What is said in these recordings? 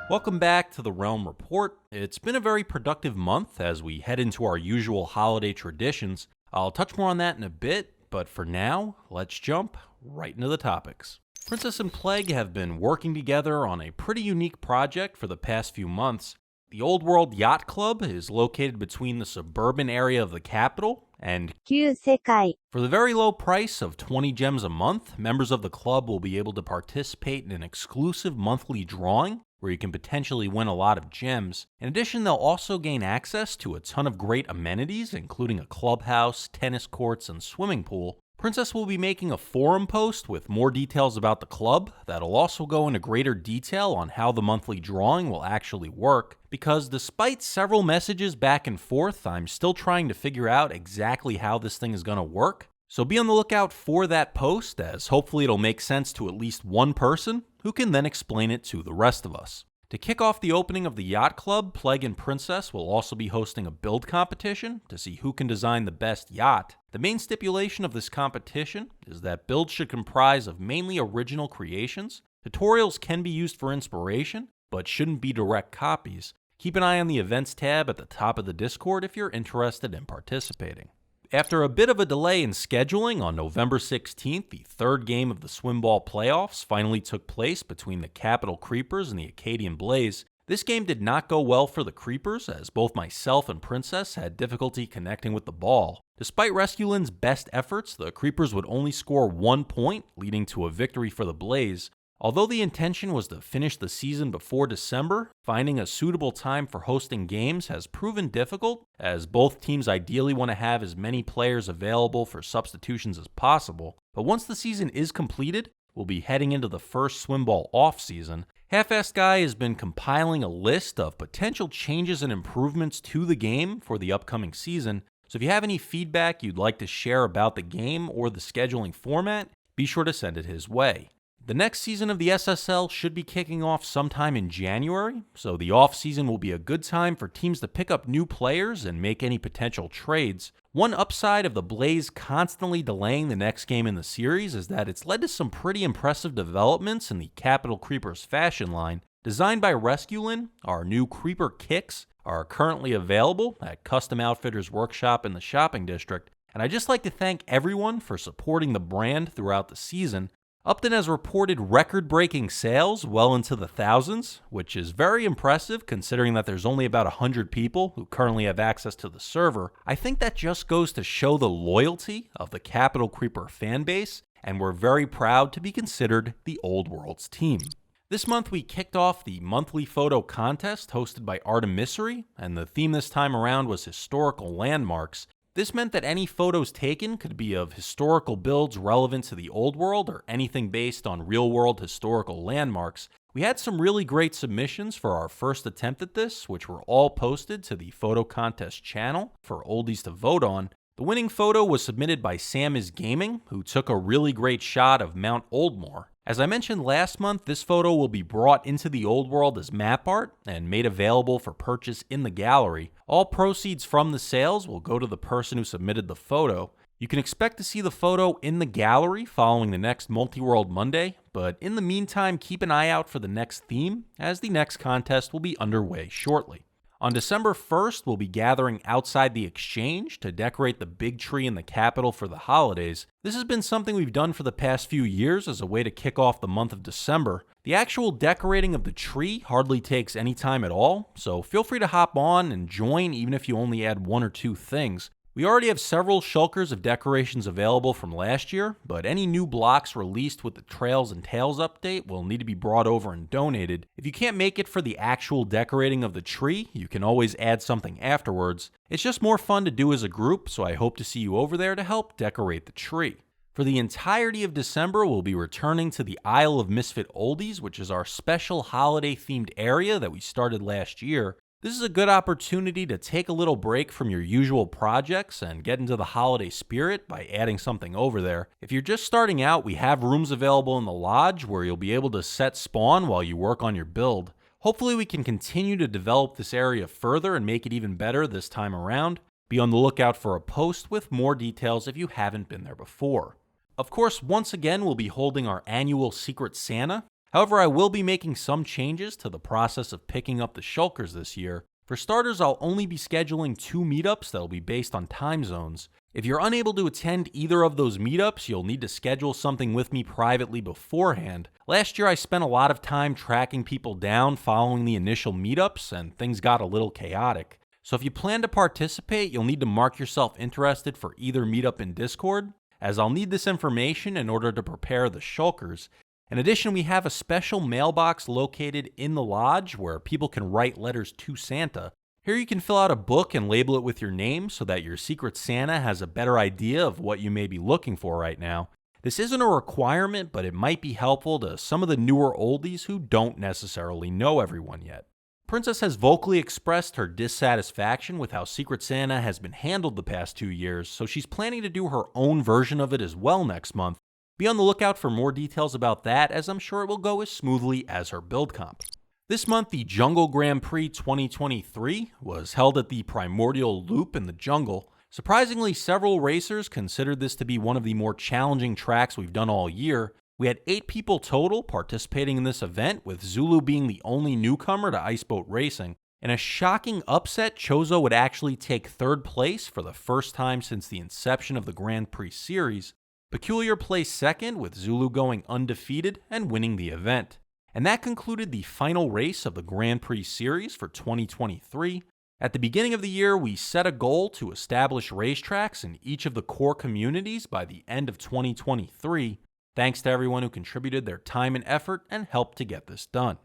Welcome back to the Realm Report. It's been a very productive month as we head into our usual holiday traditions. I'll touch more on that in a bit, but for now, let's jump right into the topics. Princess and Plague have been working together on a pretty unique project for the past few months. The Old World Yacht Club is located between the suburban area of the capital and Gfx. for the very low price of 20 gems a month, members of the club will be able to participate in an exclusive monthly drawing where you can potentially win a lot of gems. In addition, they'll also gain access to a ton of great amenities, including a clubhouse, tennis courts, and swimming pool. Princess will be making a forum post with more details about the club that'll also go into greater detail on how the monthly drawing will actually work, because despite several messages back and forth, I'm still trying to figure out exactly how this thing is going to work. So be on the lookout for that post, as hopefully it'll make sense to at least one person who can then explain it to the rest of us. To kick off the opening of the Yacht Club, Plague and Princess will also be hosting a build competition to see who can design the best yacht. The main stipulation of this competition is that builds should comprise of mainly original creations. Tutorials can be used for inspiration, but shouldn't be direct copies. Keep an eye on the events tab at the top of the Discord if you're interested in participating. After a bit of a delay in scheduling, on November 16th, the third game of the Swimball playoffs finally took place between the Capital Creepers and the Acadian Blaze. This game did not go well for the Creepers, as both myself and Princess had difficulty connecting with the ball. Despite Resculin's best efforts, the Creepers would only score 1 point, leading to a victory for the Blaze. Although the intention was to finish the season before December, finding a suitable time for hosting games has proven difficult, as both teams ideally want to have as many players available for substitutions as possible. But once the season is completed, we'll be heading into the first Swimball off-season. Half-Assed Guy has been compiling a list of potential changes and improvements to the game for the upcoming season, so if you have any feedback you'd like to share about the game or the scheduling format, be sure to send it his way. The next season of the SSL should be kicking off sometime in January, so the off-season will be a good time for teams to pick up new players and make any potential trades. One upside of the Blaze constantly delaying the next game in the series is that it's led to some pretty impressive developments in the Capital Creepers fashion line. Designed by Resculin, our new Creeper kicks are currently available at Custom Outfitters Workshop in the shopping district, and I'd just like to thank everyone for supporting the brand throughout the season. Upton has reported record-breaking sales well into the thousands, which is very impressive considering that there's only about 100 people who currently have access to the server. I think that just goes to show the loyalty of the Capital Creeper fanbase, and we're very proud to be considered the Old World's team. This month we kicked off the monthly photo contest hosted by Artemisary, and the theme this time around was historical landmarks. This meant that any photos taken could be of historical builds relevant to the Old World or anything based on real-world historical landmarks. We had some really great submissions for our first attempt at this, which were all posted to the photo contest channel for Oldies to vote on. The winning photo was submitted by Sam is Gaming, who took a really great shot of Mount Oldmore. As I mentioned last month, this photo will be brought into the Old World as map art and made available for purchase in the gallery. All proceeds from the sales will go to the person who submitted the photo. You can expect to see the photo in the gallery following the next Multi-World Monday, but in the meantime, keep an eye out for the next theme, as the next contest will be underway shortly. On December 1st, we'll be gathering outside the exchange to decorate the big tree in the capital for the holidays. This has been something we've done for the past few years as a way to kick off the month of December. The actual decorating of the tree hardly takes any time at all, so feel free to hop on and join even if you only add 1 or 2 things. We already have several shulkers of decorations available from last year, but any new blocks released with the Trails and Tales update will need to be brought over and donated. If you can't make it for the actual decorating of the tree, you can always add something afterwards. It's just more fun to do as a group, so I hope to see you over there to help decorate the tree. For the entirety of December, we'll be returning to the Isle of Misfit Oldies, which is our special holiday-themed area that we started last year. This is a good opportunity to take a little break from your usual projects and get into the holiday spirit by adding something over there. If you're just starting out, we have rooms available in the lodge where you'll be able to set spawn while you work on your build. Hopefully we can continue to develop this area further and make it even better this time around. Be on the lookout for a post with more details if you haven't been there before. Of course, once again, we'll be holding our annual Secret Santa. However, I will be making some changes to the process of picking up the shulkers this year. For starters, I'll only be scheduling 2 meetups that'll be based on time zones. If you're unable to attend either of those meetups, you'll need to schedule something with me privately beforehand. Last year, I spent a lot of time tracking people down following the initial meetups, and things got a little chaotic. So if you plan to participate, you'll need to mark yourself interested for either meetup in Discord, as I'll need this information in order to prepare the shulkers. In addition, we have a special mailbox located in the lodge where people can write letters to Santa. Here you can fill out a book and label it with your name so that your Secret Santa has a better idea of what you may be looking for right now. This isn't a requirement, but it might be helpful to some of the newer oldies who don't necessarily know everyone yet. Princess has vocally expressed her dissatisfaction with how Secret Santa has been handled the past 2 years, so she's planning to do her own version of it as well next month. Be on the lookout for more details about that, as I'm sure it will go as smoothly as her build comp. This month, the Jungle Grand Prix 2023 was held at the Primordial Loop in the jungle. Surprisingly, several racers considered this to be one of the more challenging tracks we've done all year. We had 8 people total participating in this event, with Zulu being the only newcomer to Iceboat Racing. In a shocking upset, Chozo would actually take 3rd place for the first time since the inception of the Grand Prix series. Peculiar placed 2nd, with Zulu going undefeated and winning the event. And that concluded the final race of the Grand Prix series for 2023. At the beginning of the year, we set a goal to establish racetracks in each of the core communities by the end of 2023. Thanks to everyone who contributed their time and effort and helped to get this done.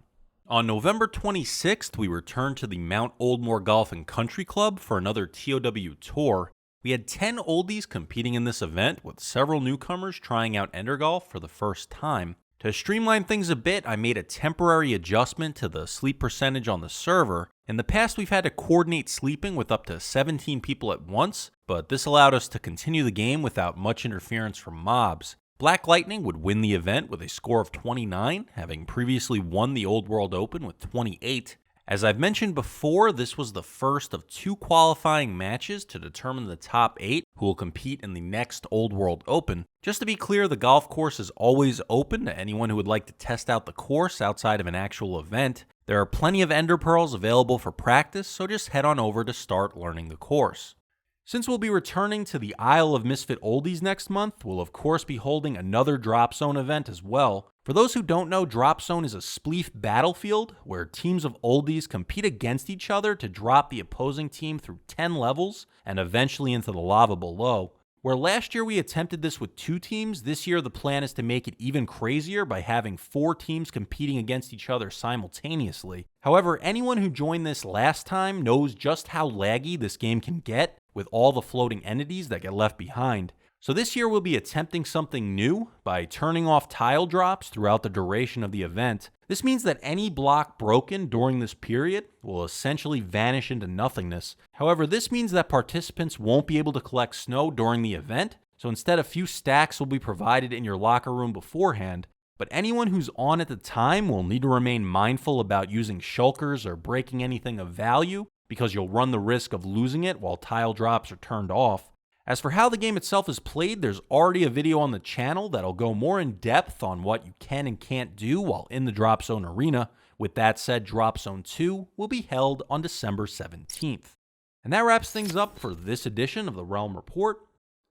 On November 26th, we returned to the Mount Oldmore Golf and Country Club for another TOW tour. We had 10 oldies competing in this event, with several newcomers trying out Ender Golf for the first time. To streamline things a bit, I made a temporary adjustment to the sleep percentage on the server. In the past, we've had to coordinate sleeping with up to 17 people at once, but this allowed us to continue the game without much interference from mobs. Black Lightning would win the event with a score of 29, having previously won the Old World Open with 28. As I've mentioned before, this was the first of 2 qualifying matches to determine the top 8 who will compete in the next Old World Open. Just to be clear, the golf course is always open to anyone who would like to test out the course outside of an actual event. There are plenty of Ender Pearls available for practice, so just head on over to start learning the course. Since we'll be returning to the Isle of Misfit Oldies next month, we'll of course be holding another Drop Zone event as well. For those who don't know, Drop Zone is a spleef battlefield where teams of oldies compete against each other to drop the opposing team through 10 levels and eventually into the lava below. Where last year we attempted this with 2 teams, this year the plan is to make it even crazier by having 4 teams competing against each other simultaneously. However, anyone who joined this last time knows just how laggy this game can get with all the floating entities that get left behind. So this year we'll be attempting something new by turning off tile drops throughout the duration of the event. This means that any block broken during this period will essentially vanish into nothingness. However, this means that participants won't be able to collect snow during the event, so instead a few stacks will be provided in your locker room beforehand. But anyone who's on at the time will need to remain mindful about using shulkers or breaking anything of value, because you'll run the risk of losing it while tile drops are turned off. As for how the game itself is played, there's already a video on the channel that'll go more in depth on what you can and can't do while in the Drop Zone arena. With that said, Drop Zone 2 will be held on December 17th. And that wraps things up for this edition of the Realm Report.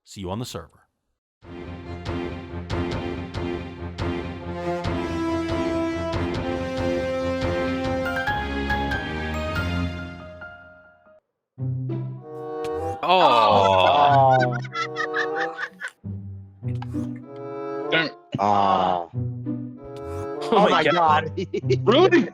See you on the server. Oh. Oh. Oh my god. Rudy!